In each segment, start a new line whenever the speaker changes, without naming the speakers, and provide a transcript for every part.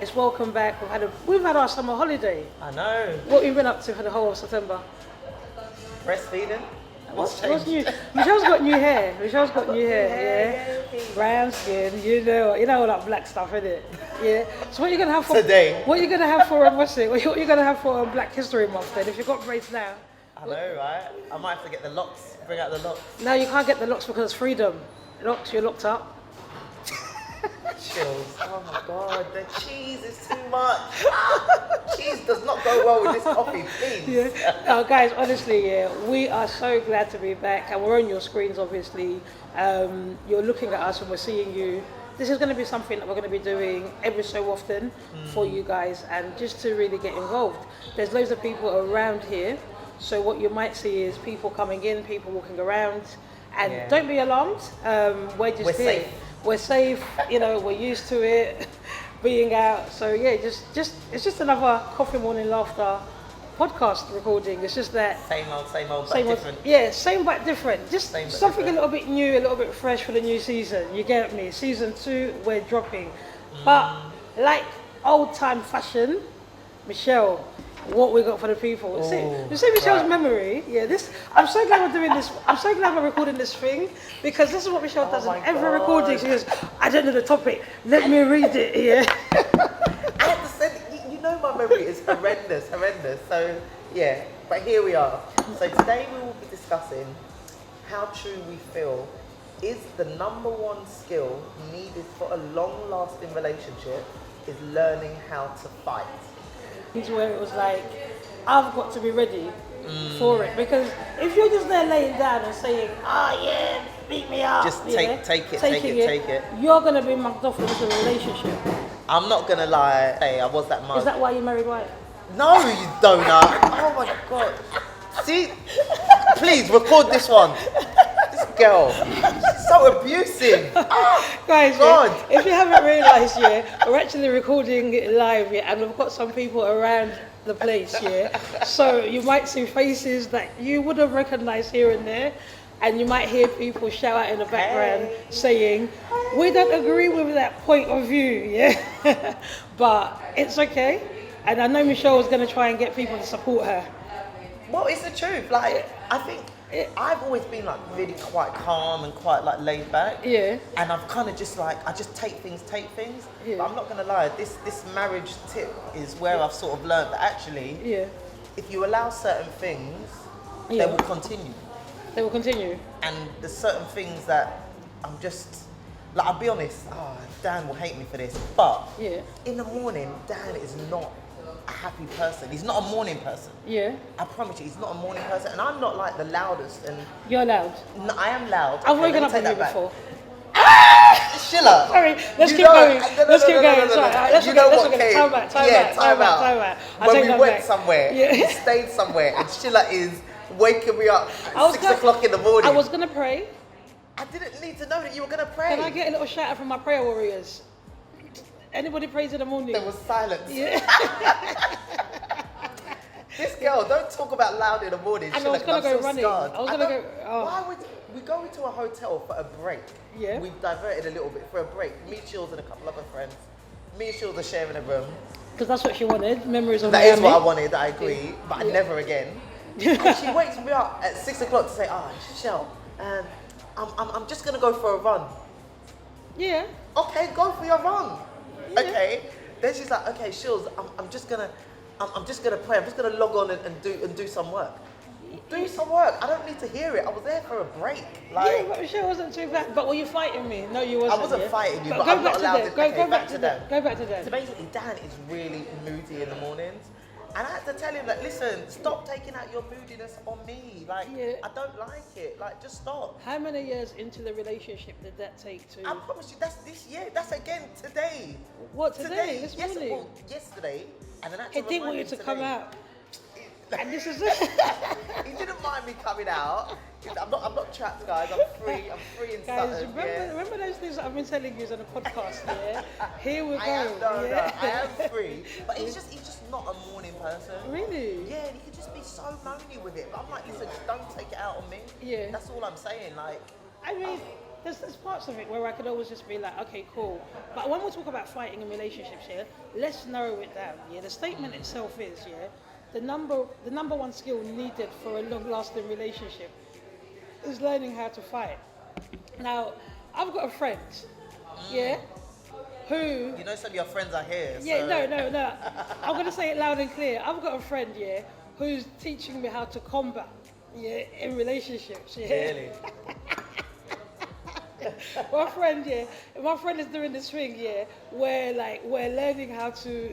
It's welcome back. We've had our summer holiday.
I know.
What have you been up to for the whole of September?
Breastfeeding.
What's new? Michelle's got new hair. Yeah. Brown skin. You know all that black stuff, innit? Yeah. So what are you gonna have for
today?
What are you gonna have for what's it? What are you gonna have for Black History Month then? If you've got braids now.
I know, right? I might have to get the locks. Bring out the locks.
No, you can't get the locks because it's freedom. Locks, you're locked up.
Chills. Oh my god, the cheese is too much. Cheese does not go well with this coffee, please.
Yeah. No, guys, honestly, yeah, we are so glad to be back, and we're on your screens, obviously. You're looking at us and we're seeing you. This is going to be something that we're going to be doing every so often for you guys, and just to really get involved. There's loads of people around here, so what you might see is people coming in, people walking around, and don't be alarmed. We're here.
Safe.
We're safe, we're used to it, being out. So yeah, it's just another Coffee Morning Laughter podcast recording. It's just that
same old, but different.
Yeah, same but different. Just
same but
something
different.
A little bit new, a little bit fresh for the new season. You get me? Season 2, we're dropping. But like old time fashion, Michelle, what we got for the people. You see Michelle's memory? Yeah, I'm so glad we're doing this. I'm so glad we're recording this thing, because this is what Michelle does in every recording. She goes, I don't know the topic, let me read it. Yeah.
I have to say, my memory is horrendous. So yeah, but here we are. So today we will be discussing how true we feel is the number one skill needed for a long-lasting relationship is learning how to fight.
Where it was like, I've got to be ready for it, because if you're just there laying down and saying, yeah, beat me up,
just take it,
you're gonna be mugged off with a relationship.
I'm not gonna lie, hey, I was that mugged.
Is that why you married white?
No, you donut. Oh my god. See, please record this one. This girl, she's so abusive.
Guys,
God.
If you haven't realised, we're actually recording it live, and we've got some people around the place, so you might see faces that you would have recognised here and there, and you might hear people shout out in the background saying, we don't agree with that point of view, but it's okay, and I know Michelle was going to try and get people to support her.
Well, it's the truth. Like, I think I've always been like really quite calm and quite like laid back.
Yeah.
And I've kind of just like, I just take things.
Yeah.
But I'm not gonna lie, this marriage tip is where I've sort of learned that actually, if you allow certain things, they will continue.
They will continue.
And there's certain things that I'm just, like, I'll be honest, Dan will hate me for this, but in the morning, Dan is not a happy person. He's not a morning person. Yeah. I promise you, he's not a morning person. And I'm not like the loudest. And
you're loud.
No, I am loud.
I've woken up with you before.
Sheila.
Sorry, let's keep going. Let's keep going. Let's time out.
When we went somewhere, we stayed somewhere, and Sheila is waking me up at 6 o'clock in the morning.
I was going to pray.
I didn't need to know that you were going to pray.
Can I get a little shout out from my prayer warriors? Anybody prays in the morning?
There was silence.
Yeah.
This girl, don't talk about loud in the morning.
And I was going to go running.
Scarred.
I was going to go.
Why would we go into a hotel for a break?
Yeah.
We've diverted a little bit for a break. Me, Chills, and a couple other friends. Me and Chills are sharing a room.
Because that's what she wanted. Memories of
Miami. That is what I wanted. I agree.
Yeah.
But never again. And she wakes me up at 6 o'clock to say, Shell, I'm just going to go for a run. Yeah. Okay, go for your run. Yeah. Okay. Then she's like, okay, Shills, I'm just gonna pray. I'm just gonna log on and do some work. Do some work. I don't need to hear it. I was there for a break.
Yeah, but Michelle wasn't too bad. But were you fighting me? No, you wasn't.
I wasn't fighting you, but I'm not allowed to.
Go back to that. Go back to that.
So basically, Dan is really moody in the mornings. And I had to tell him that, listen, stop taking out your moodiness on me. Like, I don't like it. Like, just stop.
How many years into the relationship did that take to?
I promise you, that's this year. That's again today.
What, today? This morning?
Well, yesterday. And then I had to
he didn't want you to
today.
Come out. And this is it.
He didn't mind me coming out. I'm not trapped, guys. I'm free in
guys,
Sutton.
remember those things that I've been telling you on the podcast, Here we go.
I am free. But he's just not a morning person.
Really?
Yeah, and he could just be so moany with it. But I'm like, listen, just don't take it out on me. Yeah. That's all I'm saying. Like,
I mean, there's parts of it where I could always just be like, okay, cool. But when we talk about fighting in relationships, yeah, let's narrow it down. Yeah, the statement itself is, yeah, the number one skill needed for a long-lasting relationship is learning how to fight. Now, I've got a friend, yeah, who...
You know some of your friends are here.
Yeah,
so.
no. I'm going to say it loud and clear. I've got a friend, yeah, who's teaching me how to combat, yeah, in relationships, yeah.
Really?
My friend is doing this thing, yeah, where like we're learning how to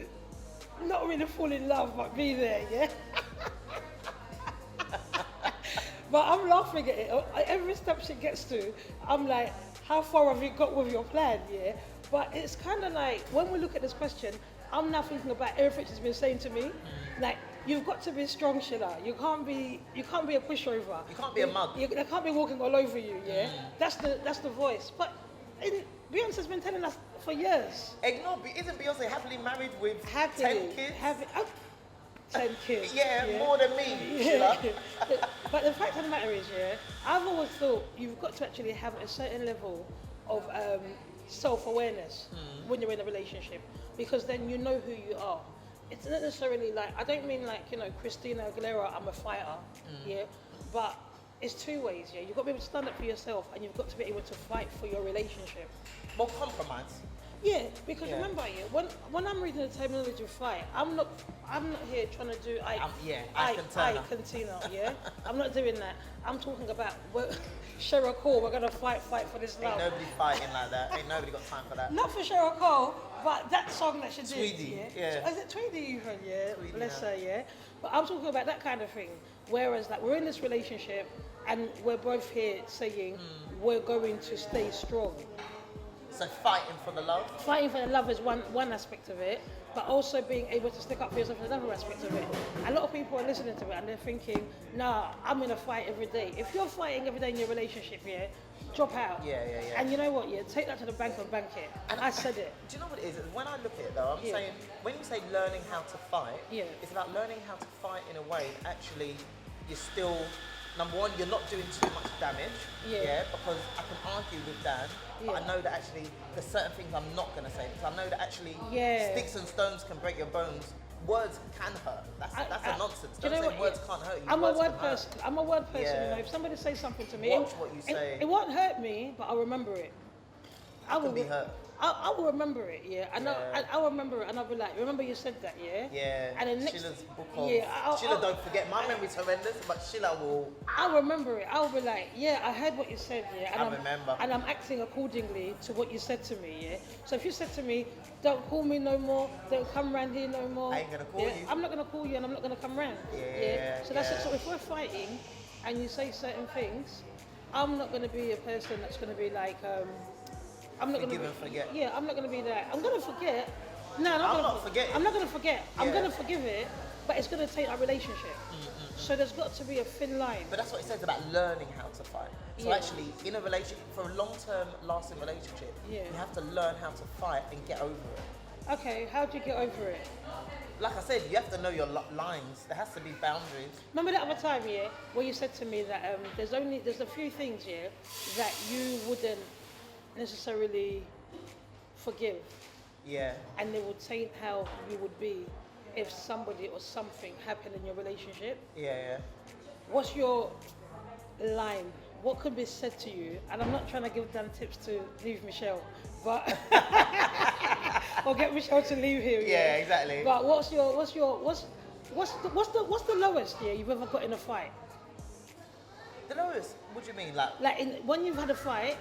not really fall in love, but be there, yeah. But I'm laughing at it. Every step she gets to, I'm like, how far have you got with your plan, yeah? But it's kind of like, when we look at this question, I'm now thinking about everything she's been saying to me. Like, you've got to be strong, Sheila. You can't be a pushover.
You can't be a mug.
They can't be walking all over you, yeah? That's the voice. But Beyonce's been telling us for years.
Isn't Beyonce happily married with 10 kids?
10 kids.
Yeah, more than me, Sheila.
But the fact of the matter is, yeah, I've always thought you've got to actually have a certain level of self-awareness when you're in a relationship, because then you know who you are. It's not necessarily like, I don't mean like, Christina Aguilera, I'm a fighter, yeah, but it's two ways, yeah. You've got to be able to stand up for yourself, and you've got to be able to fight for your relationship.
More compromise.
Yeah, because remember, yeah, when I'm reading the terminology of fight, I'm not here trying to do I Cantina, yeah. I'm not doing that. I'm talking about Cheryl Cole. We're gonna fight for this love.
Ain't nobody fighting like that. Ain't nobody got time for that.
Not for Cheryl Cole, but that song that she did.
Tweedy, yeah.
Is it Tweedy even? Yeah,
Tweedy,
bless her, yeah. But I'm talking about that kind of thing. Whereas like we're in this relationship, and we're both here saying we're going to stay strong.
So fighting for the love?
Fighting for the love is one aspect of it, but also being able to stick up for yourself is another aspect of it. A lot of people are listening to it and they're thinking, nah, I'm in a fight every day. If you're fighting every day in your relationship, yeah, drop out.
Yeah.
And you know what, yeah, take that to the bank and bank it. And I said it.
Do you know what it is? When I look at it though, I'm saying, when you say learning how to fight, it's about learning how to fight in a way that actually you're still, number one, you're not doing too much damage, because I can argue with Dan, but I know that actually there's certain things I'm not going to say, because I know that actually sticks and stones can break your bones. Words can hurt. That's a nonsense. Don't say words can't hurt you.
I'm a word person. I'm a word person. You know, if somebody says something to me,
watch what you say.
It won't hurt me, but I'll remember it.
I will be hurt.
I will remember it, I'll remember it, and I'll be like, remember you said that, yeah?
Yeah.
And then next,
Sheila's book of, Sheila, don't forget, my memory's horrendous, but Sheila will.
I'll remember it. I'll be like, yeah, I heard what you said, yeah. And
I remember.
And I'm acting accordingly to what you said to me, yeah. So if you said to me, don't call me no more, don't come round here no more.
I ain't gonna call you.
I'm not gonna call you, and I'm not gonna come round.
Yeah.
So that's it. So if we're fighting, and you say certain things, I'm not gonna be a person that's gonna be like, I'm not
Forgive and forget.
Yeah, I'm not going to be that. I'm going to forget. No,
I'm not forgetting.
I'm not going to forget. I'm going to forgive it, but it's going to take our relationship. So there's got to be a thin line.
But that's what it says about learning how to fight. So actually, in a relationship, for a long-term lasting relationship, you have to learn how to fight and get over it.
Okay, how do you get over it?
Like I said, you have to know your lines. There has to be boundaries.
Remember that other time, where you said to me that there's a few things, that you wouldn't necessarily forgive.
Yeah.
And they would taint how you would be if somebody or something happened in your relationship.
Yeah.
What's your line? What could be said to you? And I'm not trying to give Dan tips to leave Michelle, but or get Michelle to leave him.
Yeah, exactly.
But what's the lowest you've ever got in a fight?
The lowest? What do you mean, like?
When you've had a fight.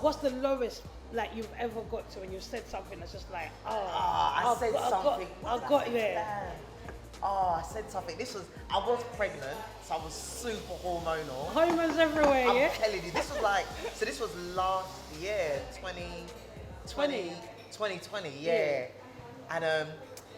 What's the lowest you've ever got to when you said something that's just like,
I said something.
I got there.
I said something. I was pregnant, so I was super hormonal.
Hormones everywhere,
I'm telling you, this was last year, 2020, yeah. And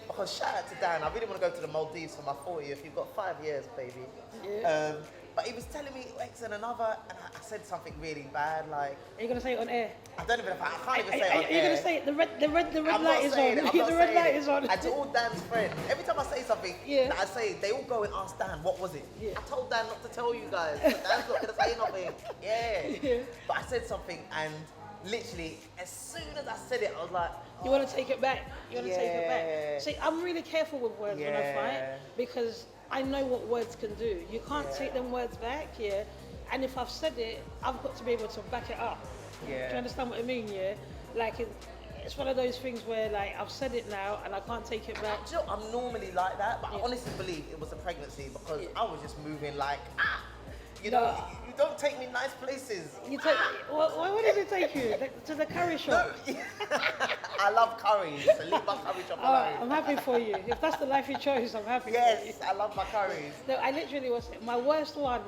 because shout out to Dan, I really want to go to the Maldives for my 40th. You've got 5 years, baby.
Yeah.
But he was telling me X and another, and I said something really bad, like.
Are you gonna say it on air?
I don't even know if I can't even say it on air.
Are you gonna say it? The red light is on.
The red light
is on.
And to all Dan's friends, every time I say something that I say, they all go and ask Dan, what was it?
Yeah.
I told Dan not to tell you guys. But Dan's not gonna say nothing. Yeah. But I said something, and literally, as soon as I said it, I was like,
you want to take it back. You want to take it back. See, I'm really careful with words when I fight because I know what words can do. You can't take them words back, and if I've said it, I've got to be able to back it up. Do you understand what I mean? Like it's one of those things where like I've said it now and I can't take it back.
Do you know, I'm normally like that, but I honestly believe it was a pregnancy because I was just moving like you know, you don't take me nice places.
You take where did it take you? To the curry shop?
No. I love curries, so leave my curry shop alone.
I'm happy for you. If that's the life you chose, I'm happy for you.
Yes, I love my curries.
No, I literally was, my worst one,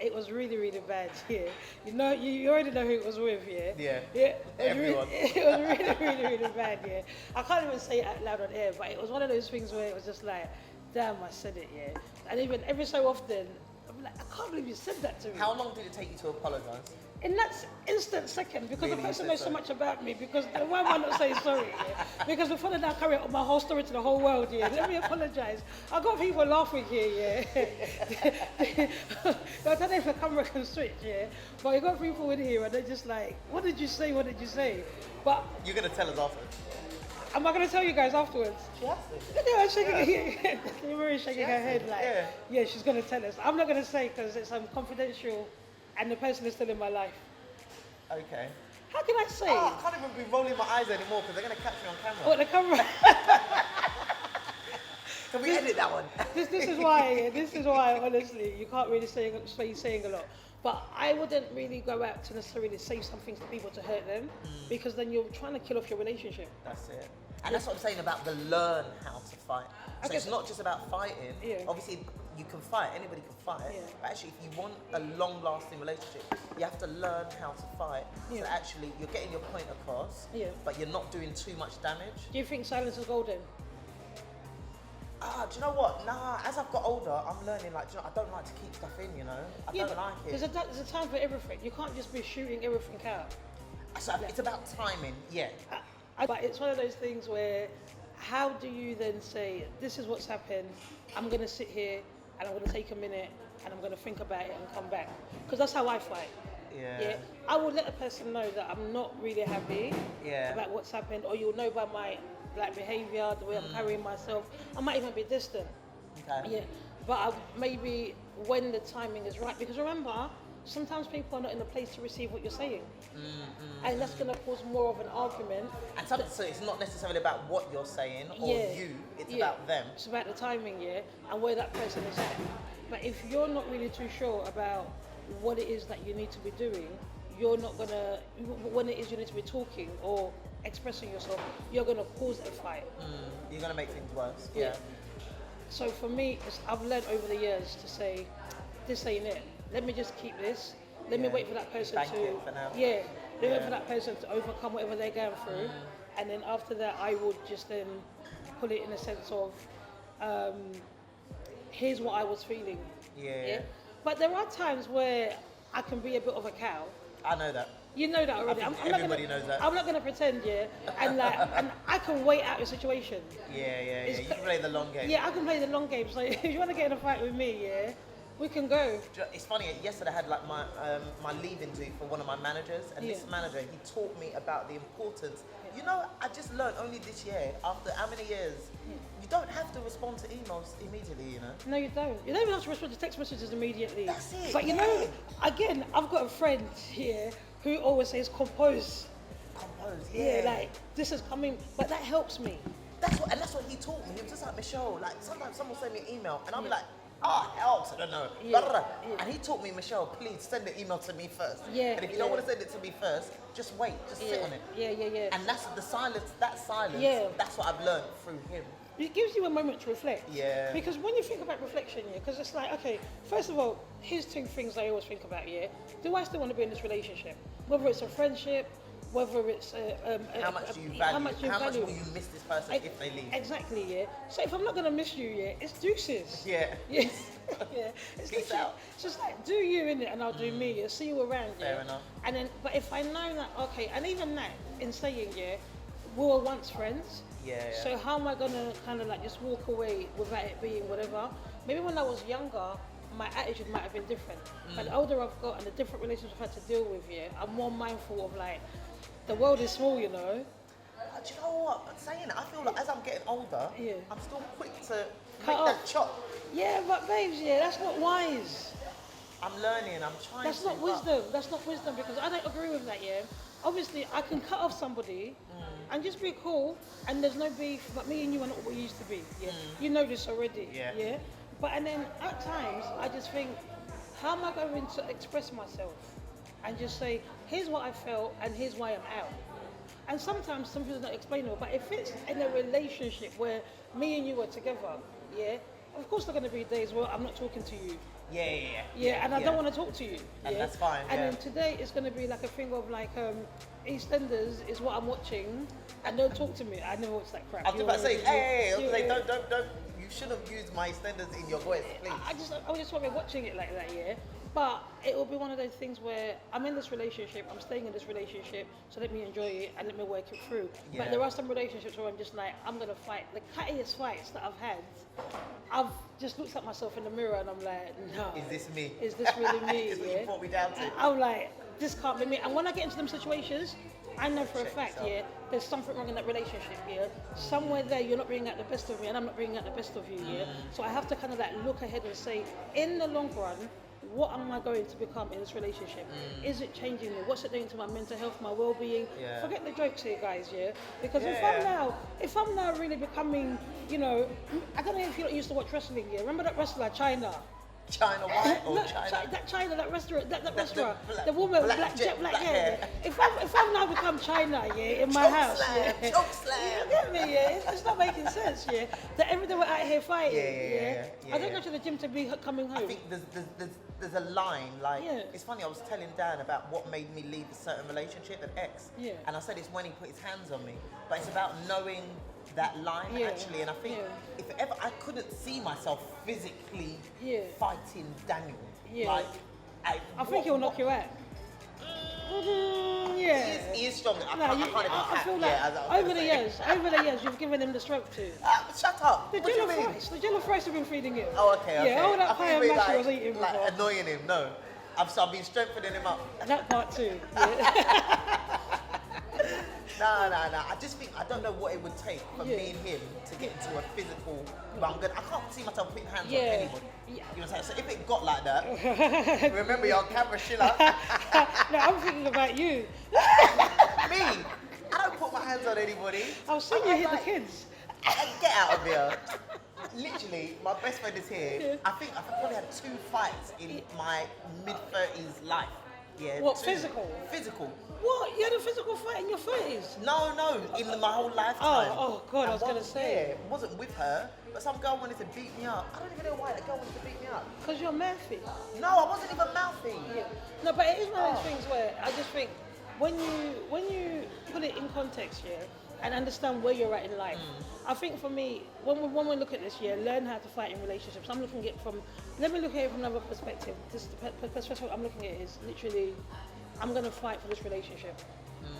it was really, really bad, You know, you already know who it was with,
Yeah,
everyone. It was really, really, really bad, I can't even say it out loud on air, but it was one of those things where it was just like, damn, I said it, And even every so often, I'm like, I can't believe you said that to me.
How long did it take you to apologise?
In that instant second, because the person knows so much about me, because why am I not saying sorry? Because before they now carry out my whole story to the whole world, let me apologise. I got people laughing here, I don't know if the camera can switch, but I got people in here and they're just like, what did you say? What did you say? But
you're gonna tell us afterwards.
Am I going to tell you guys afterwards?
She has to.
Yeah, I'm shaking. Maria's shaking her head like, yeah, she's going to tell us. I'm not going to say because it's confidential, and the person is still in my life.
Okay.
How can I say?
I can't even be rolling my eyes anymore because they're going to catch me on camera.
What, the camera?
Can we edit that one?
This is why honestly you can't really say saying a lot. But I wouldn't really go out to necessarily say something to people to hurt them because then you're trying to kill off your relationship.
That's it. And that's what I'm saying about the learn how to fight. So it's not just about fighting. Obviously, you can fight, anybody can fight. But actually, if you want a long-lasting relationship, you have to learn how to fight. So actually, you're getting your point across, but you're not doing too much damage.
Do you think silence is golden?
Do you know what? Nah, as I've got older, I'm learning, like, I don't like to keep stuff in, I don't like it.
There's a time for everything. You can't just be shooting everything out.
So it's about timing,
But it's one of those things where, how do you then say, this is what's happened, I'm going to sit here and I'm going to take a minute and I'm going to think about it and come back. Because that's how I fight. I will let a person know that I'm not really happy about what's happened, or you'll know by my behaviour, the way I'm carrying myself. I might even be distant. But maybe when the timing is right, because remember, sometimes people are not in a place to receive what you're saying, and that's going to cause more of an argument. And
so it's not necessarily about what you're saying or you; it's about them.
It's about the timing, and where that person is at. But if you're not really too sure about what it is that you need to be doing, you're not gonna. When it is you need to be talking or expressing yourself, you're gonna cause a fight.
You're gonna make things worse.
So for me, I've learned over the years to say, this ain't it. Let me just keep this. Let me wait for that person
Let me
wait for that person to overcome whatever they're going through, and then after that, I would just then put it in a sense of, here's what I was feeling. But there are times where I can be a bit of a cow.
I know that.
You know that already.
Everybody knows that.
I'm not going to pretend, and and I can wait out a situation.
You can play the long game.
I can play the long game. So if you want to get in a fight with me, we can go.
It's funny, yesterday I had like my leave-in do for one of my managers, and this manager, he taught me about the importance. I just learned only this year, after how many years, you don't have to respond to emails immediately, No,
you don't. You don't even have to respond to text messages immediately.
That's it.
But again, I've got a friend here who always says compose.
Compose,
like, this is coming, but that helps me.
That's what he taught me. He was just like, Michelle, like, sometimes someone will send me an email, and I'll be like, helps, I don't know. And he taught me, Michelle, please send the email to me first. And if you don't want to send it to me first, just wait, just sit on it. And that's the silence, that's what I've learned through him.
It gives you a moment to reflect. Because when you think about reflection, because it's like, okay, first of all, here's two things I always think about, Do I still want to be in this relationship? Whether it's a friendship, whether it's
how much do you value? How much will you miss this person if they leave?
Exactly, yeah. So if I'm not gonna miss you, yeah, it's deuces.
Yeah.
Yeah. Yeah. It's
Peace out.
It's just like do you in it, and I'll do me. Yeah. See you around.
Fair
yeah.
enough.
And then, but if I know that, okay, and even that in saying, yeah, we were once friends.
Yeah.
So how am I gonna kind of like just walk away without it being whatever? Maybe when I was younger, my attitude might have been different. But the older I've got and the different relationships I've had to deal with, yeah, I'm more mindful of like, the world is small, you know.
Do you know what? I'm saying it, I feel like as I'm getting older,
Yeah.
I'm still quick to
Cut
make
off.
that chop.
Yeah, but babes, yeah, that's not wise.
I'm learning, I'm trying
That's
to.
not wisdom. That's not wisdom because I don't agree with that, yeah. Obviously, I can cut off somebody and just be cool and there's no beef, but me and you are not what we used to be, yeah. You know this already,
Yeah.
But and then at times, I just think, how am I going to express myself and just say, here's what I felt and here's why I'm out. And sometimes something's not explainable, but if it's in a relationship where me and you are together, yeah, of course there are going to be days where I'm not talking to you. Yeah, and I don't want to talk to you.
And
yeah?
that's fine.
And then today it's going to be like a thing of like EastEnders is what I'm watching, and don't talk to me. I never watched that crap.
I was about to say, hey, don't. You shouldn't use my extenders in your voice, please.
I just want to be watching it like that, yeah. But it will be one of those things where I'm in this relationship, I'm staying in this relationship, so let me enjoy it and let me work it through.
Yeah.
But there are some relationships where I'm just like, I'm gonna fight. The cuttiest fights that I've had, I've just looked at myself in the mirror and I'm like, no.
Is this me?
Is this really me?
Is what
yeah?
you brought me down to?
I'm like, this can't be me. And when I get into them situations, I know for a
Check
fact,
yourself.
yeah, there's something wrong in that relationship, yeah. Somewhere there, you're not bringing out the best of me, and I'm not bringing out the best of you, yeah. So I have to kind of like look ahead and say, in the long run, what am I going to become in this relationship? Is it changing me? What's it doing to my mental health, my well-being?
Yeah.
Forget the jokes here, guys, yeah. Because
Yeah.
if I'm now really becoming, you know, I don't know if you used to watch wrestling, yeah. Remember that wrestler, China?
China white or
No,
China?
That restaurant, that restaurant,
black-
the woman with
black
jet black hair.
hair.
If I've now become China, yeah, in my
Choke
house,
slam,
yeah.
choke slam.
You get me, yeah? It's not making sense, yeah. That every day we're out here fighting,
Yeah,
I don't go to the gym to be coming home.
I think there's a line, like,
Yeah.
it's funny, I was telling Dan about what made me leave a certain relationship, an ex,
Yeah.
and I said it's when he put his hands on me, but it's about knowing that line,
Yeah.
actually, and I think if ever I couldn't see myself physically fighting Daniel,
Yeah.
like,
I think he'll knock you out. Yeah.
He is strong. I
No,
can't even
I feel like
yeah, as I was
over
gonna
the
say.
years, you've given him the stroke too.
Shut up.
The
What do you
jello
mean?
fries, the jello fries have been feeding him.
Oh, okay.
Yeah, all that
I
pie
think
and
we
mash he was eating
like
before.
annoying him. No, I've been strengthening him up.
That part too. Yeah.
No. I just think I don't know what it would take for me and him to get into a physical. But I can't see myself putting hands on anybody. You know what I'm saying? So if it got like that, remember you're on camera, Sheila.
No, I'm thinking about you.
Me, I don't put my hands on anybody.
I've seen you hit the kids.
Get out of here. Literally, my best friend is here. I think I've probably had 2 fights in my mid-30s life. Yeah.
What,
2.
physical?
Physical.
What? You had a physical fight in your 30s?
No, in my whole lifetime.
Oh God, I was going to say.
Yeah, it wasn't with her, but some girl wanted to beat me up. I don't even know why that girl wanted to beat me up.
Because you're mouthy.
No, I wasn't even mouthy.
Yeah. No, but it is one of those things where I just think when you put it in context, yeah, and understand where you're at in life. I think for me, when we look at this, yeah, learn how to fight in relationships. Let me look at it from another perspective. The perspective I'm looking at is literally, I'm going to fight for this relationship.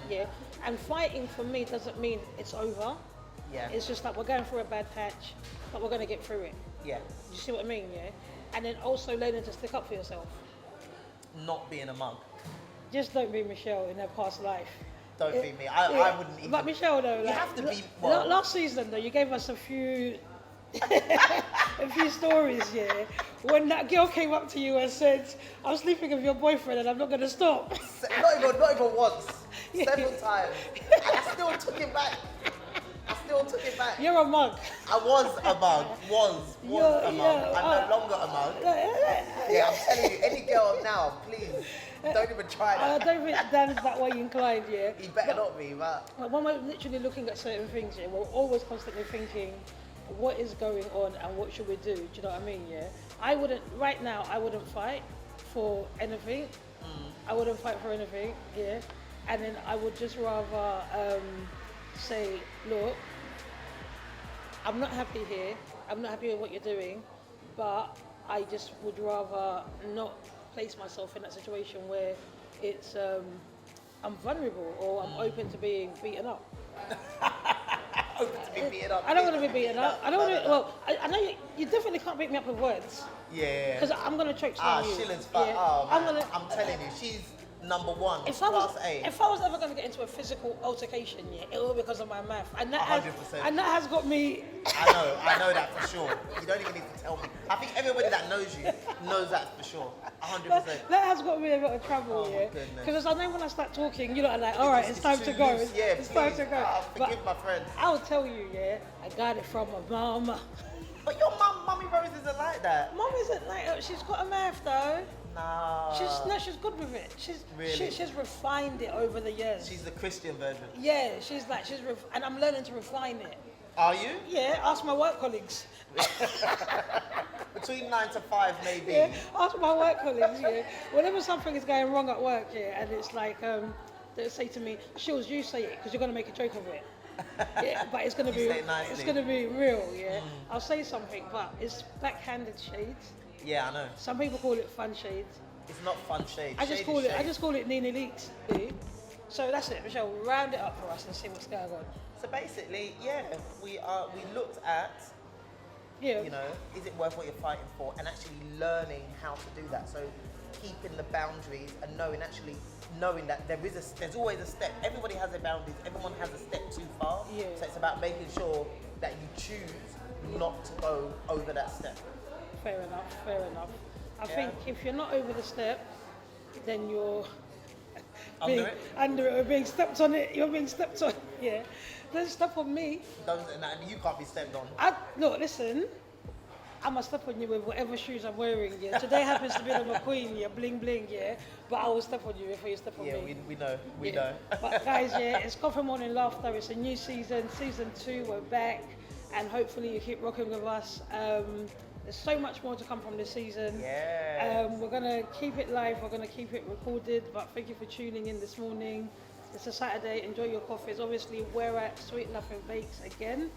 Yeah, and fighting for me doesn't mean it's over.
Yeah.
It's just like we're going through a bad patch, but we're going to get through it.
Yeah.
You see what I mean, yeah? And then also learning to stick up for yourself.
Not being a mug.
Just don't be Michelle in her past life.
Don't be me. I wouldn't even.
But Michelle, though,
You
like,
have to be. Well,
last season, though, you gave us a few stories, yeah. When that girl came up to you and said, "I'm sleeping with your boyfriend and I'm not going to stop."
not even once. Several times. And I still took it back.
You're a mug.
I was a mug. Was a mug. I'm no longer a mug. Yeah, I'm telling you, any girl now, please, don't even try that.
I don't think Dan's that way inclined, yeah.
He better not be, but
When we're literally looking at certain things, yeah, we're always constantly thinking, what is going on and what should we do? Do you know what I mean, yeah? I wouldn't fight for anything. I wouldn't fight for anything, yeah. And then I would just rather say, look, I'm not happy here. I'm not happy with what you're doing, but I just would rather not place myself in that situation where it's I'm vulnerable or I'm open to being beaten up.
Open to be beaten up.
I don't want to be beaten up. I don't want to. Well, I know you definitely can't beat me up with words.
Yeah.
Because I'm gonna choke slam you.
Shilling's fat.
Yeah.
Oh man, I'm telling you, she's number one.
If I was ever going to get into a physical altercation, yeah, it will be because of my mouth, and that
100%.
and that has got me.
I know that for sure. You don't even need to tell me. I think everybody that knows you knows that for sure. 100%.
That has got me a lot of trouble, yeah. Because I know when I start talking, you know, I'm like, all right, it's time to go. It's time to go.
Forgive my friend.
I'll tell you, yeah, I got it from my mum.
But your mummy Rose isn't like that.
Mum isn't like that. She's got a mouth though.
No.
She's good with it. She's refined it over the years.
She's the Christian version.
Yeah, and I'm learning to refine it.
Are you?
Yeah, ask my work colleagues.
Between 9 to 5 maybe.
Yeah, ask my work colleagues, yeah. Whenever something is going wrong at work, yeah, and it's like, they say to me, Shills, you say it, because you're going to make a joke of it. Yeah, but it's going to be real, yeah. I'll say something, but it's backhanded shades.
Yeah, I know.
Some people call it fun shades.
It's not fun shades.
I just call it Nene Leaks. So that's it, Michelle. Round it up for us and see what's going on.
So basically, yeah, we looked at, you know, is it worth what you're fighting for, and actually learning how to do that. So keeping the boundaries and knowing that there's always a step. Everybody has their boundaries. Everyone has a step too far.
Yeah.
So it's about making sure that you choose not to go over that step.
Fair enough. I think if you're not over the step, then you're under it or being stepped on it. You're being stepped on. Yeah. Don't step on me.
You can't be stepped on.
Look, listen. I'm gonna step on you with whatever shoes I'm wearing. Yeah. Today happens to be the McQueen. Yeah. Bling bling. Yeah. But I will step on you before you step on me.
Yeah, we know. We know.
But guys, yeah, it's Coffee Morning Laughter. It's a new season, season 2. We're back, and hopefully you keep rocking with us. There's so much more to come from this season.
Yeah.
We're going to keep it live, we're going to keep it recorded, but thank you for tuning in this morning. It's a Saturday, enjoy your coffees. Obviously, we're at Sweet Nothing Bakes again.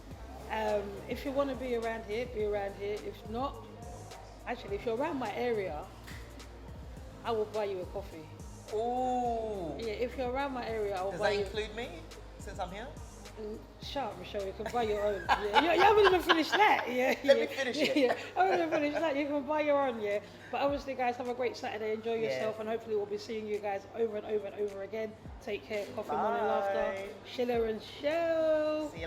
If you want to be around here, be around here. If not, actually, if you're around my area, I will buy you a coffee.
Ooh.
Yeah, if you're around my area, I will buy you.
Does that include me, since I'm here?
Shut up, Michelle, you can buy your own. Yeah. You haven't even finished that. Yeah,
Let me finish it.
Yeah. I haven't even finished that. You can buy your own, yeah. But obviously, guys, have a great Saturday. Enjoy yourself, and hopefully we'll be seeing you guys over and over and over again. Take care. Coffee, Morning Laughter. Schiller and Shell.
See ya.